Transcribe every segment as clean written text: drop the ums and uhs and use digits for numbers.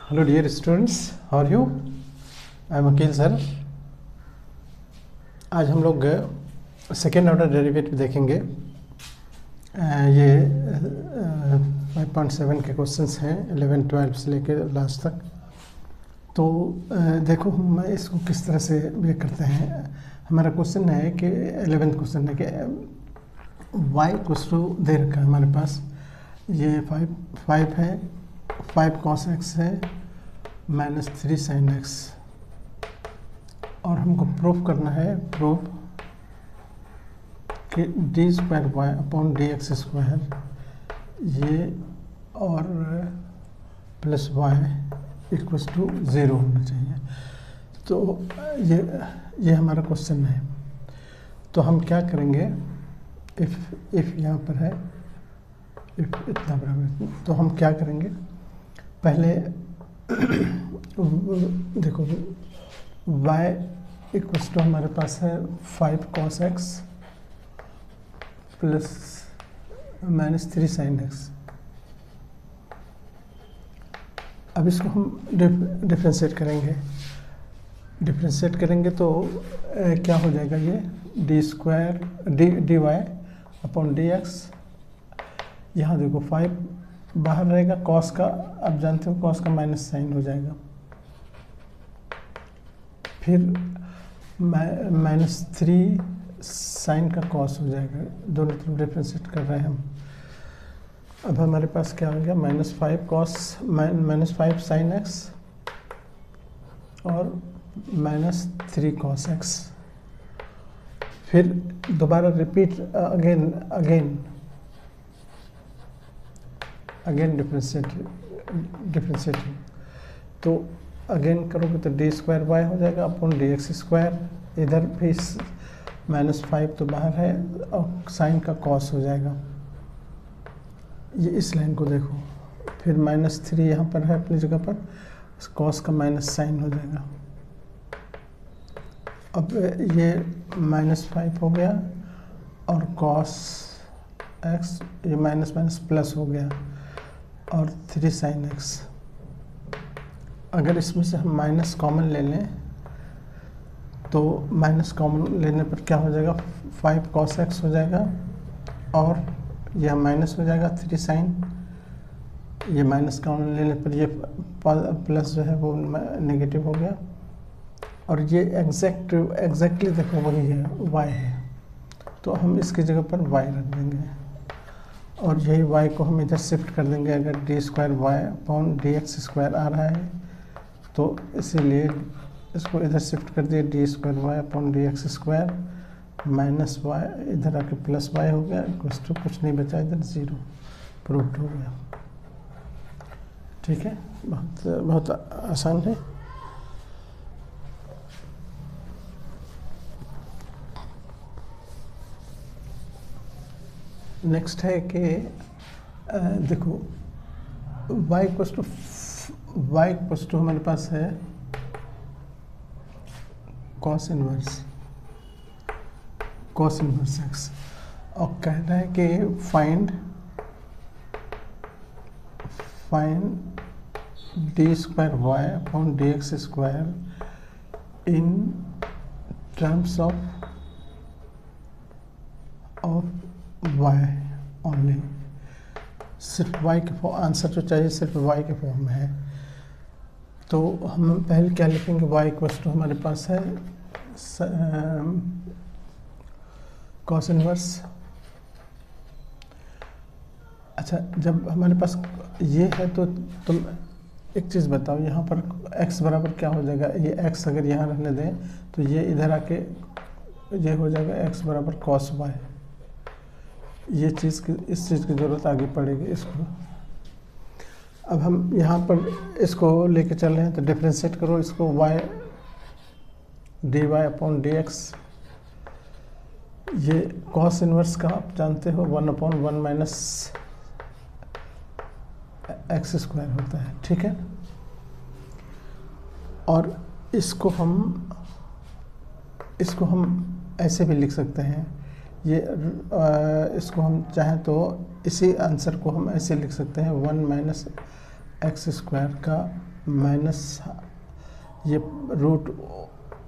Hello dear students, how are you? I am Akeel sir. आज हम लोग सेकेंड ऑर्डर डेरिवेटिव देखेंगे। ये 5.7 के क्वेश्चंस हैं 11-12 से लेकर लास्ट तक। तो देखो हम इसको किस तरह से ये करते हैं। हमारा क्वेश्चन है कि 11th क्वेश्चन है कि y इक्वल्स टू दे रखा है हमारे पास। ये 5 है, 5 cos x है -3 sin x, और हमको प्रूफ करना है कि d² अपॉन dx² ये और प्लस y इक्वल्स टू 0 होना चाहिए। तो ये हमारा क्वेश्चन है। तो हम क्या करेंगे, इफ़ यहाँ पर है इफ इतना बराबर, तो हम क्या करेंगे, पहले देखो y इक्वल्स टू हमारे पास है 5 cos x plus -3 sin x। अब इसको हम डिफ्रेंशिएट करेंगे तो क्या हो जाएगा, ये dy अपॉन dx। यहाँ देखो 5 बाहर रहेगा, कॉस का आप जानते हो कॉस का माइनस साइन हो जाएगा, फिर -3 साइन का कॉस हो जाएगा। दोनों तरफ डिफ्रेंशिएट कर रहे हैं हम। अब हमारे पास क्या हो गया, -5 साइन x और -3 cos x। फिर दोबारा रिपीट अगेन डिफ्रेंशिएटिंग, तो अगेन करोगे तो d² हो जाएगा अपॉन dx²। इधर भी -5 तो बाहर है और साइन का कॉस हो जाएगा। ये इस लाइन को देखो, फिर -3 यहाँ पर है अपनी जगह पर, कॉस का माइनस साइन हो जाएगा। अब ये -5 हो गया और cos x, ये माइनस प्लस हो गया और 3 sin x। अगर इसमें से हम माइनस कॉमन ले लें तो माइनस कॉमन लेने पर क्या हो जाएगा, 5 cos x हो जाएगा और यह माइनस हो जाएगा 3 sin। ये माइनस कॉमन लेने पर ये प्लस जो है वो नेगेटिव हो गया, और ये एग्जैक्टली देखो वही है, y है, तो हम इसकी जगह पर y रख देंगे और यही y को हम इधर शिफ्ट कर देंगे। अगर d² अपॉन dx² आ रहा है तो इसीलिए इसको इधर शिफ्ट कर दिए, d² upon dx² minus y, इधर आके प्लस y हो गया, इक्वल्स टू कुछ नहीं बचा, इधर 0 प्रूव्ड हो गया। ठीक है, बहुत आसान है। नेक्स्ट है कि देखो y इक्वल्स टू हमारे पास है cos इनवर्स x, और कह रहा है कि find d² upon dx² in terms of y only. सिर्फ y के फॉर्म, आंसर जो चाहिए सिर्फ y के फॉर्म में है। तो हम पहले क्या लिखेंगे, y इक्वल्स टू हमारे पास है cos इनवर्स। अच्छा, जब हमारे पास ये है तो तुम एक चीज़ बताओ, यहाँ पर x बराबर क्या हो जाएगा, ये x अगर यहाँ रहने दें तो ये इधर आके ये हो जाएगा x बराबर cos y। ये इस चीज़ की ज़रूरत आगे पड़ेगी इसको। अब हम यहाँ पर इसको लेके चल रहे हैं, तो डिफ्रेंशिएट करो इसको, y dy अपॉन dx। ये cos इनवर्स का आप जानते हो 1/1 माइनस x² होता है। ठीक है, और इसको हम ऐसे भी लिख सकते हैं, ये इसको हम चाहें तो इसी आंसर को हम ऐसे लिख सकते हैं 1 - x² का माइनस, ये रूट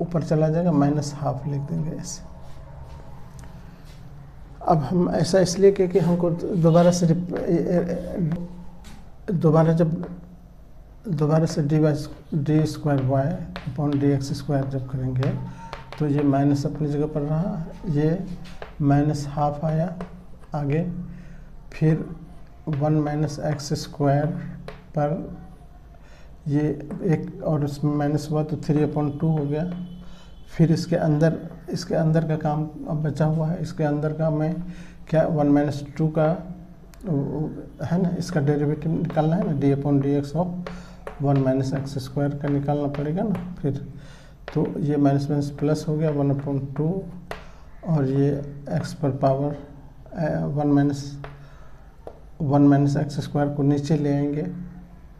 ऊपर चला जाएगा, -½ लिख देंगे ऐसे। अब हम ऐसा इसलिए क्योंकि हमको दोबारा से dy² जब करेंगे तो ये माइनस अपनी जगह पर रहा, ये -½ आया आगे, फिर 1 - x² पर ये एक और इसमें माइनस हुआ तो 3/2 हो गया। फिर इसके अंदर का काम अब बचा हुआ है। इसके अंदर का मैं क्या 1 - 2 का है ना, इसका डेरिवेटिव निकालना है ना, d/dx ऑफ 1 - x² का निकालना पड़ेगा ना। फिर तो ये माइनस माइनस प्लस हो गया 1/2, और ये x पर पावर 1 - x² को नीचे ले आएंगे।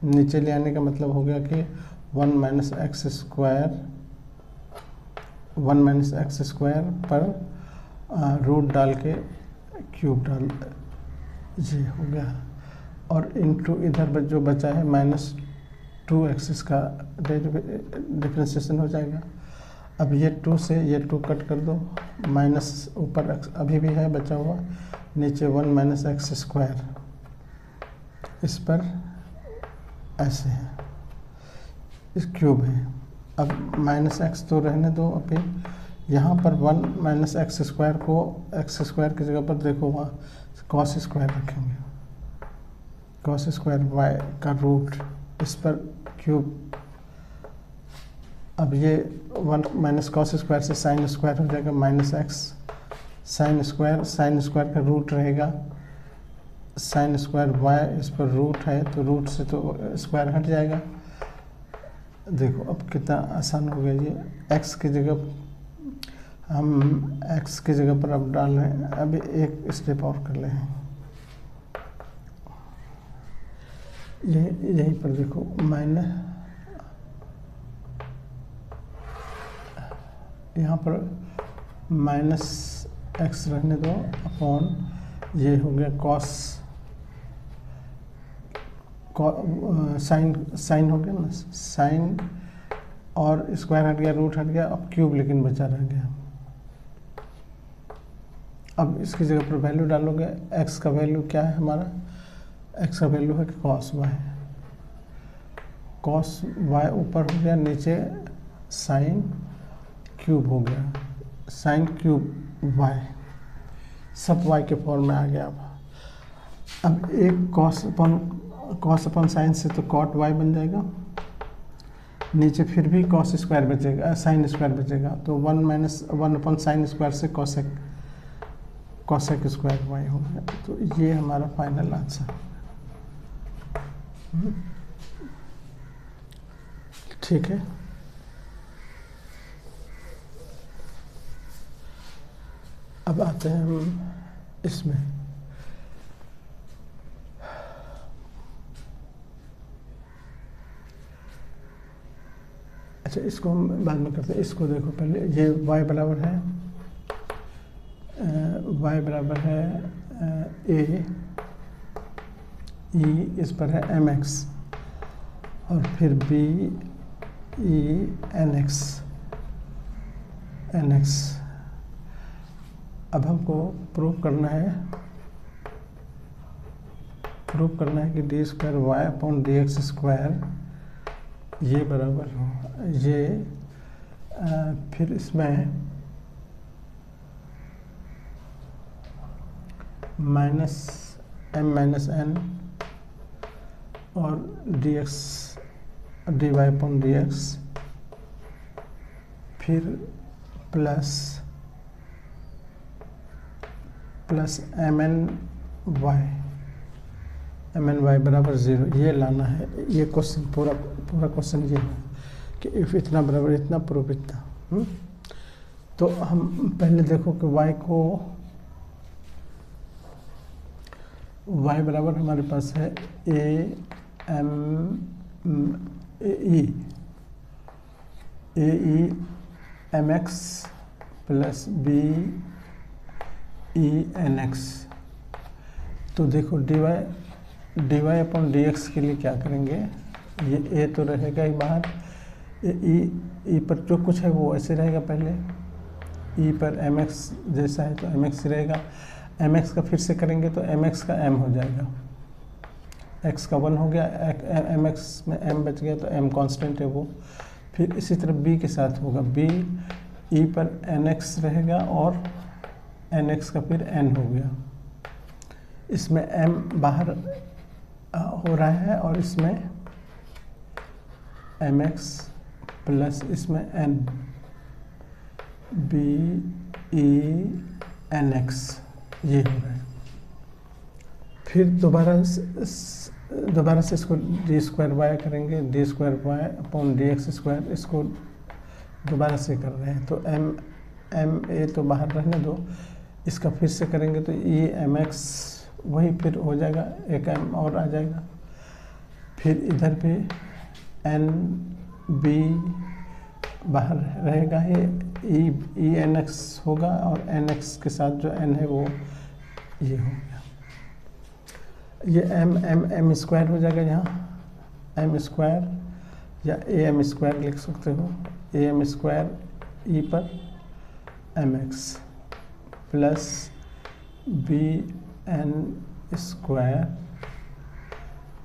नीचे ले आने का मतलब हो गया कि 1 - x² पर रूट डाल के क्यूब डाल, ये हो गया। और इनटू इधर जो बचा है -2x का डिफ्रेंसिएशन हो जाएगा। अब ये 2 से ये 2 कट कर दो, माइनस ऊपर x अभी भी है बचा हुआ, नीचे 1 - x², इस पर ऐसे है, इस क्यूब है। अब -x तो रहने दो, अभी यहाँ पर 1 - x² को x² की जगह पर देखो वहाँ cos² रखेंगे, cos² y का रूट, इस पर क्यूब। अब ये 1 - cos² से sin² हो जाएगा -x, sin² का रूट रहेगा sin² y, इस पर रूट है तो रूट से तो स्क्वायर हट जाएगा। देखो अब कितना आसान हो गया। ये x की जगह हम x की जगह पर अब डाल रहे हैं। अभी एक स्टेप और कर ले हैं, यहीं पर देखो यहाँ पर -x रहने दो अपॉन, ये हो गया cos साइन हो गया ना, साइन और स्क्वायर हट गया, रूट हट गया, अब क्यूब लेकिन बचा रह गया। अब इसकी जगह पर वैल्यू डालोगे, x का वैल्यू क्या है हमारा, x का वैल्यू है cos y ऊपर हो गया, नीचे साइन क्यूब हो गया, साइन क्यूब y, सब y के फॉर्म में आ गया। अब एक cos अपन साइन से तो cot y बन जाएगा, नीचे फिर भी cos² बचेगा, sin² बचेगा, तो 1 - sin² से cosec² y हो गया। तो ये हमारा फाइनल आंसर। ठीक है, अब आते हैं हम इसमें। अच्छा, इसको हम बाद में करते हैं। इसको देखो पहले, ये y बराबर है a e, इस पर है mx, और फिर b e nx। अब हमको प्रूव करना है कि d²y/dx² ये बराबर हो, ये फिर इसमें -m - n और dy/dx, फिर प्लस mny बराबर 0, ये लाना है। ये क्वेश्चन पूरा क्वेश्चन ये है कि इफ इतना बराबर इतना, प्रूफ इतना। तो हम पहले देखो कि y बराबर हमारे पास है a e mx plus b e nx। तो देखो dy/dx के लिए क्या करेंगे, ये ए तो रहेगा ही बाहर, ई पर जो कुछ है वो ऐसे रहेगा, पहले ई पर एम एक्स जैसा है तो एम एक्स रहेगा, एम एक्स का फिर से करेंगे तो एम एक्स का एम हो जाएगा, एक्स का 1 हो गया, एम एक्स में एम बच गया तो एम कांस्टेंट है वो। फिर इसी तरह बी के साथ होगा, बी ई पर एन एक्स रहेगा और एन एक्स का फिर एन हो गया, इसमें एम बाहर हो रहा है और इसमें एम एक्स प्लस इसमें N, B E N X ये हो रहा है। फिर दोबारा से इसको डी स्क्वायर वाई करेंगे, D square Y upon D X square, इसको दोबारा से कर रहे हैं तो एम ए तो बाहर रहने दो, इसका फिर से करेंगे तो ई एम एक्स वही फिर हो जाएगा, एक एम और आ जाएगा। फिर इधर पे एन बी बाहर रहेगा, ई एन एक्स होगा और एन एक्स के साथ जो एन है वो ये हो गया, ये एम स्क्वायर हो जाएगा, यहाँ एम स्क्वायर या ए एम स्क्वायर लिख सकते हो, ए एम स्क्वायर ई पर M X plus B N square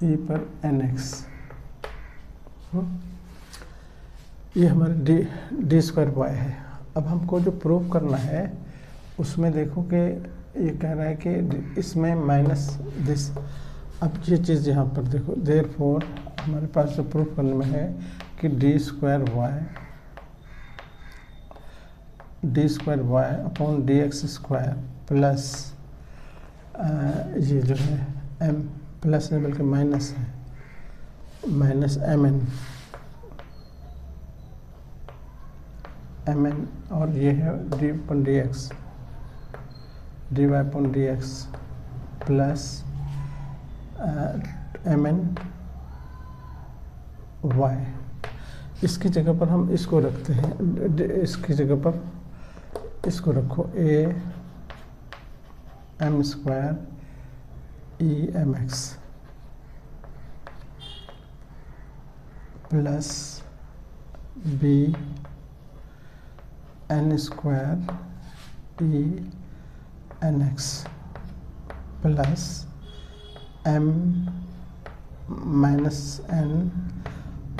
E पर एन एक्स, ये हमारे डी स्क्वायर वाई है। अब हमको जो प्रूव करना है उसमें देखो कि ये कह रहा है कि इसमें माइनस दिस, अब ये चीज़ यहाँ पर देखो, देयरफॉर हमारे पास जो प्रूफ करने में है कि D square Y upon D X squared plus ये जो है एम प्लस नहीं बल्कि माइनस है, माइनस एम एन और ये है D upon D X, D Y upon D X plus M N Y. इसकी जगह पर हम इसको रखते हैं, इसकी जगह पर इसको रखो A M square E M X plus B N square E N X plus M minus N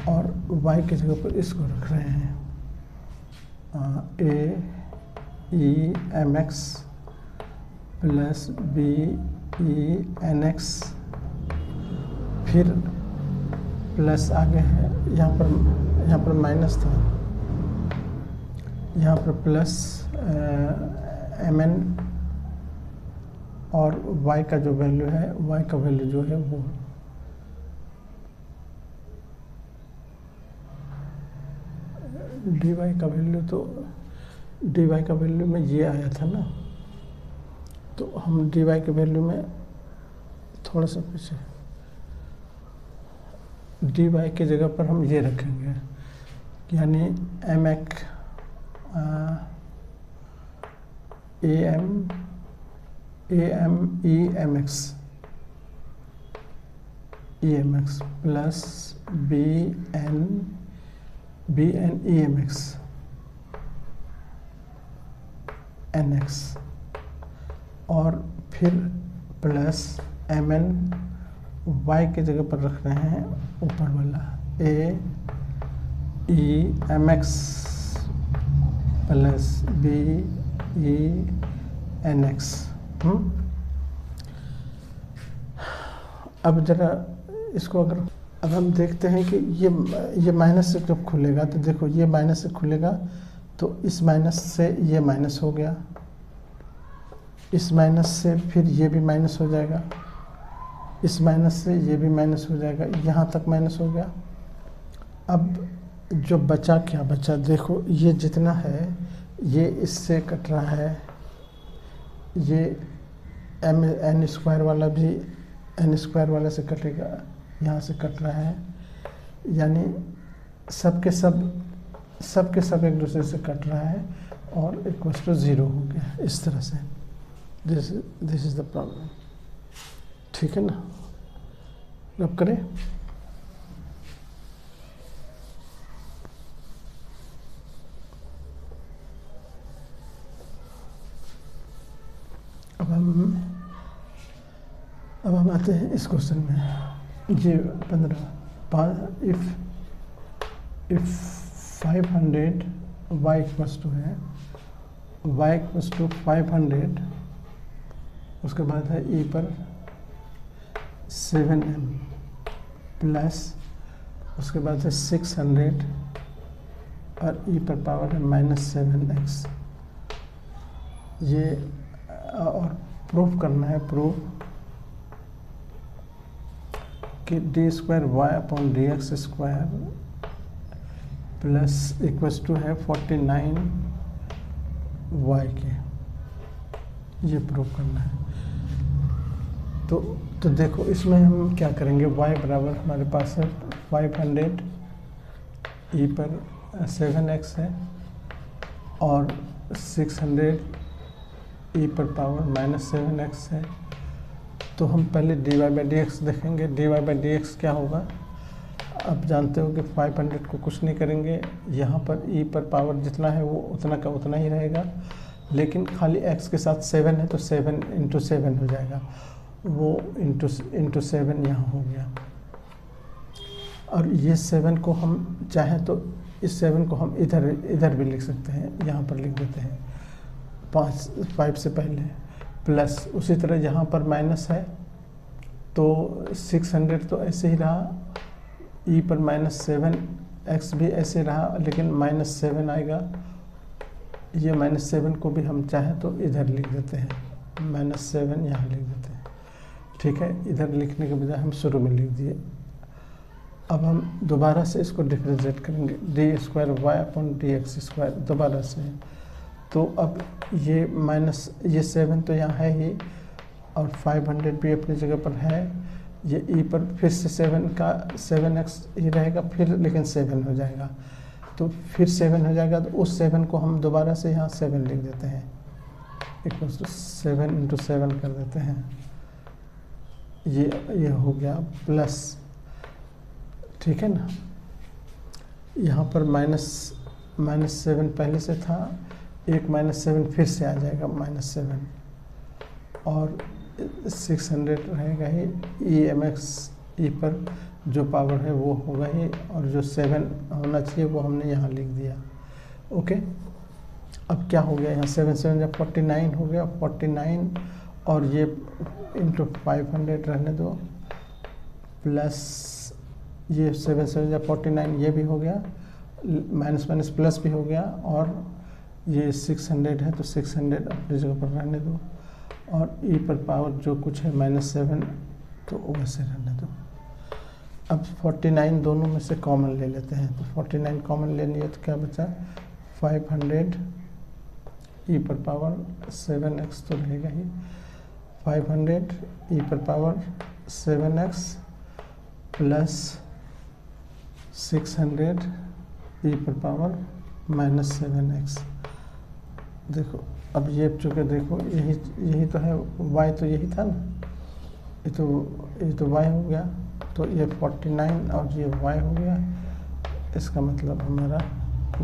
और y की जगह पर इसको रख रहे हैं A E M X plus B E N X, फिर प्लस आगे है, यहाँ पर माइनस था, यहाँ पर प्लस एम एन और y का जो वैल्यू है, y का वैल्यू जो है वो डी वाई का वैल्यू, तो डी वाई का वैल्यू में ये आया था ना, तो हम डी वाई के वैल्यू में थोड़ा सा पीछे, डी वाई की जगह पर हम ये रखेंगे, यानी M X A M E M X plus B N E M X N X और फिर प्लस एम एन वाई की जगह पर रख रहे हैं ऊपर वाला A E M X plus B E N X. अब जरा इसको अगर अब हम देखते हैं कि ये माइनस से जब खुलेगा तो देखो, ये माइनस से खुलेगा तो इस माइनस से ये माइनस हो गया, इस माइनस से फिर ये भी माइनस हो जाएगा, इस माइनस से ये भी माइनस हो जाएगा, यहाँ तक माइनस हो गया। अब जो बचा क्या बचा, देखो ये जितना है ये इससे कट रहा है, ये एम एन स्क्वायर वाला भी एन स्क्वायर वाले से कटेगा, यहाँ से कट रहा है, यानी सब के सब एक दूसरे से कट रहा है और इक्वल टू 0 हो गया इस तरह से। दिस इज द प्रॉब्लम, ठीक है ना। अब करें। अब हम आते हैं इस क्वेश्चन में। ये 15 इफ 500 y इक्वल्स टू है y इक्वल्स टू 500, उसके बाद है e पर 7m प्लस उसके बाद है 600 और e पर पावर है -7x। ये और प्रूफ करना है, प्रूफ कि d²y/dx² प्लस इक्वल्स टू है 49y के, ये प्रूफ करना है। तो देखो इसमें हम क्या करेंगे, y बराबर हमारे पास है 500, e पर 7x है और 600 e पर पावर -7x है। तो हम पहले dy/dx देखेंगे। dy/dx क्या होगा, आप जानते हो कि 500 को कुछ नहीं करेंगे, यहाँ पर e पर पावर जितना है वो उतना का उतना ही रहेगा, लेकिन खाली x के साथ 7 है तो 7 × 7 हो जाएगा, वो इंटू 7 यहाँ हो गया। और ये 7 को हम चाहें तो इस 7 को हम इधर भी लिख सकते हैं, यहाँ पर लिख देते हैं 5 से पहले, प्लस उसी तरह यहाँ पर माइनस है तो 600 तो ऐसे ही रहा, e पर -7x भी ऐसे रहा, लेकिन -7 आएगा। ये -7 को भी हम चाहें तो इधर लिख देते हैं, -7 यहाँ लिख देते हैं, ठीक है। इधर लिखने के बजाय हम शुरू में लिख दिए। अब हम दोबारा से इसको डिफरेंशिएट करेंगे, d²y/dx² दोबारा से। तो अब ये 7 तो यहाँ है ही और 500 भी अपनी जगह पर है। ये e पर फिर से 7x ही रहेगा, फिर लेकिन 7 हो जाएगा, तो फिर 7 हो जाएगा। तो उस 7 को हम दोबारा से यहाँ 7 लिख देते हैं, इक्वल्स टू 7 × 7 कर देते हैं। ये हो गया प्लस, ठीक है ना। यहाँ पर -7 पहले से था, एक -7 फिर से आ जाएगा -7 और 600 रहेगा ही। e पर जो पावर है वो होगा ही, और जो 7 होना चाहिए वो हमने यहाँ लिख दिया। ओके, अब क्या हो गया, यहाँ 7 7 जब 49 हो गया, 49 और ये इंटू 500 रहने दो, प्लस ये 7 7 जब 49 ये भी हो गया, माइनस माइनस प्लस भी हो गया, और ये 600 है तो 600 अपनी जगह पर रहने दो, और e पर पावर जो कुछ है -7 तो वैसे रहने दो। अब 49 दोनों में से कॉमन ले लेते हैं, तो 49 कॉमन लेनी है तो क्या बचा, 500 e पर पावर 7x तो रहेगा ही, 500 e पर पावर 7x प्लस 600 e पर पावर -7x। देखो अब ये चूँकि देखो यही तो है, y तो यही था ना, ये तो y हो गया, तो ये 49 और ये y हो गया। इसका मतलब हमारा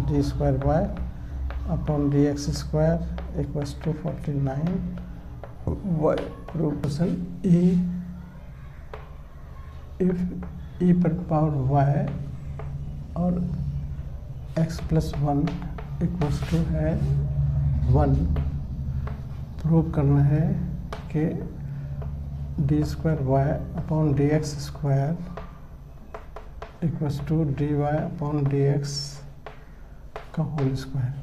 d²y/dx² equals to 49 y। Proportion if e पर पावर y और x + 1 इक्वल्स टू है 1, प्रूव करना है कि d²y/dx² इक्वल्स टू dy/dx का होल स्क्वायर।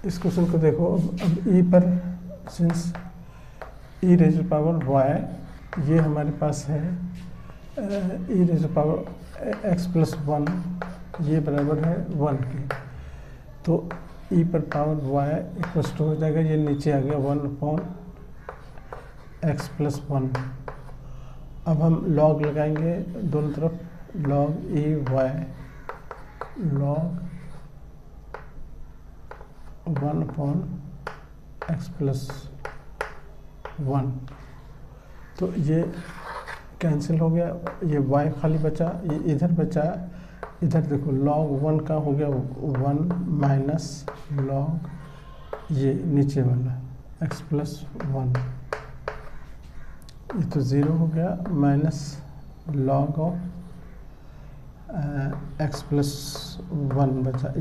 इस क्वेश्चन को देखो, अब e पर since e raise to power y ये हमारे पास है e raise to power x + 1 ये बराबर है 1 के, तो e पर पावर y इक्वल्स टू हो जाएगा, ये नीचे आ गया 1/x + 1। अब हम लॉग लगाएंगे दोनों तरफ, log e y log 1/x + 1, तो ये कैंसिल हो गया, ये y खाली बचा, ये इधर बचा, इधर देखो log 1 का हो गया 1 माइनस log ये नीचे वाला एक्स प्लस 1, ये तो 0 हो गया, minus log of x plus 1 बचा,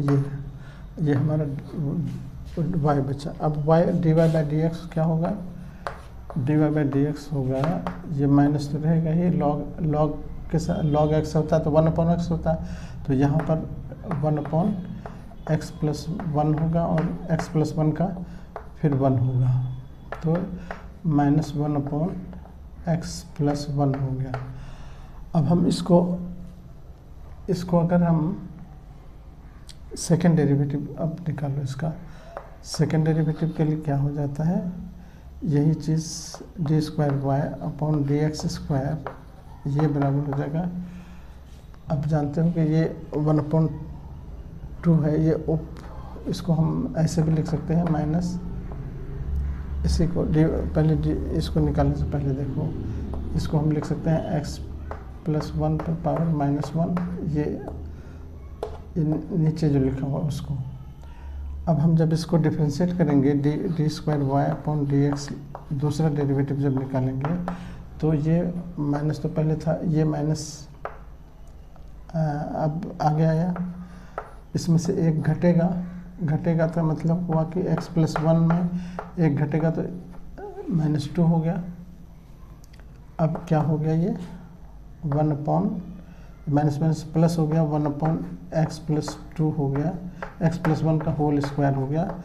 ये हमारा y बचा। अब y dy by D x क्या होगा, dy बाई डी एक्स होगा, ये माइनस तो रहेगा ही, लॉग के साथ लॉग x होता है तो 1/x होता है, तो यहाँ पर 1/x प्लस 1 होगा और x प्लस 1 का फिर 1 होगा, तो -1/x प्लस 1 हो गया। अब हम इसको अगर हम सेकेंड डेरिवेटिव अब निकालो, इसका सेकेंड डेरिवेटिव के लिए क्या हो जाता है, यही चीज़ d²y/dx², ये बराबर हो जाएगा। अब जानते हो कि ये 1/2 है, ये इसको हम ऐसे भी लिख सकते हैं माइनस, इसी को पहले इसको निकालने से पहले देखो, इसको हम लिख सकते हैं x प्लस 1 पर पावर -1, ये नीचे जो लिखा हुआ उसको। अब हम जब इसको डिफ्रेंशिएट करेंगे d²y/dx, दूसरा डेरिवेटिव जब निकालेंगे तो ये माइनस तो पहले था, ये माइनस अब आगे आया, इसमें से एक घटेगा तो मतलब हुआ कि x प्लस 1 में एक घटेगा तो -2 हो गया। अब क्या हो गया, ये 1 माइनस प्लस हो गया, 1/x प्लस 2 हो गया, x प्लस 1 का होल स्क्वायर हो गया,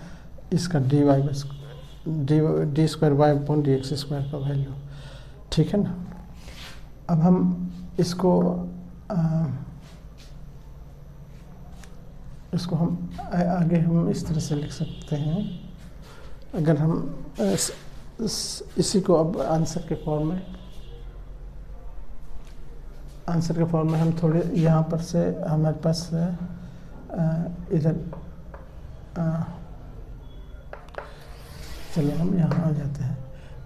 इसका d²y/dx² का वैल्यू, ठीक है ना। अब हम इसको हम आगे हम इस तरह से लिख सकते हैं, अगर हम इसी को अब आंसर के फॉर्म में हम थोड़े यहाँ पर से हमारे पास इधर चलो हम यहाँ आ जाते हैं,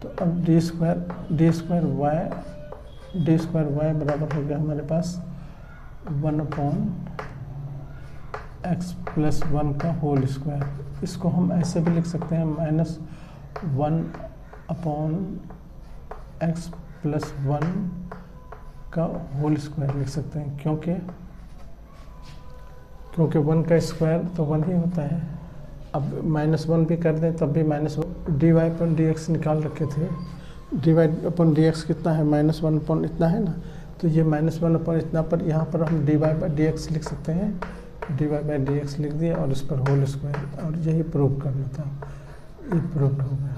तो अब d² बराबर हो गया हमारे पास 1/x प्लस 1 का होल स्क्वायर। इसको हम ऐसे भी लिख सकते हैं, -1/x प्लस 1 का होल स्क्वायर लिख सकते हैं, क्योंकि 1 का स्क्वायर तो 1 ही होता है। अब -1 भी कर दें तब भी dy/dx निकाल रखे थे, dy/dx कितना है, -1 इतना है ना, तो ये -1 इतना पर यहाँ पर हम dy/dx लिख सकते हैं, dy/dx लिख दिया और इस पर होल स्क्वायर, और यही प्रूव करना था, ये प्रूव हो गया।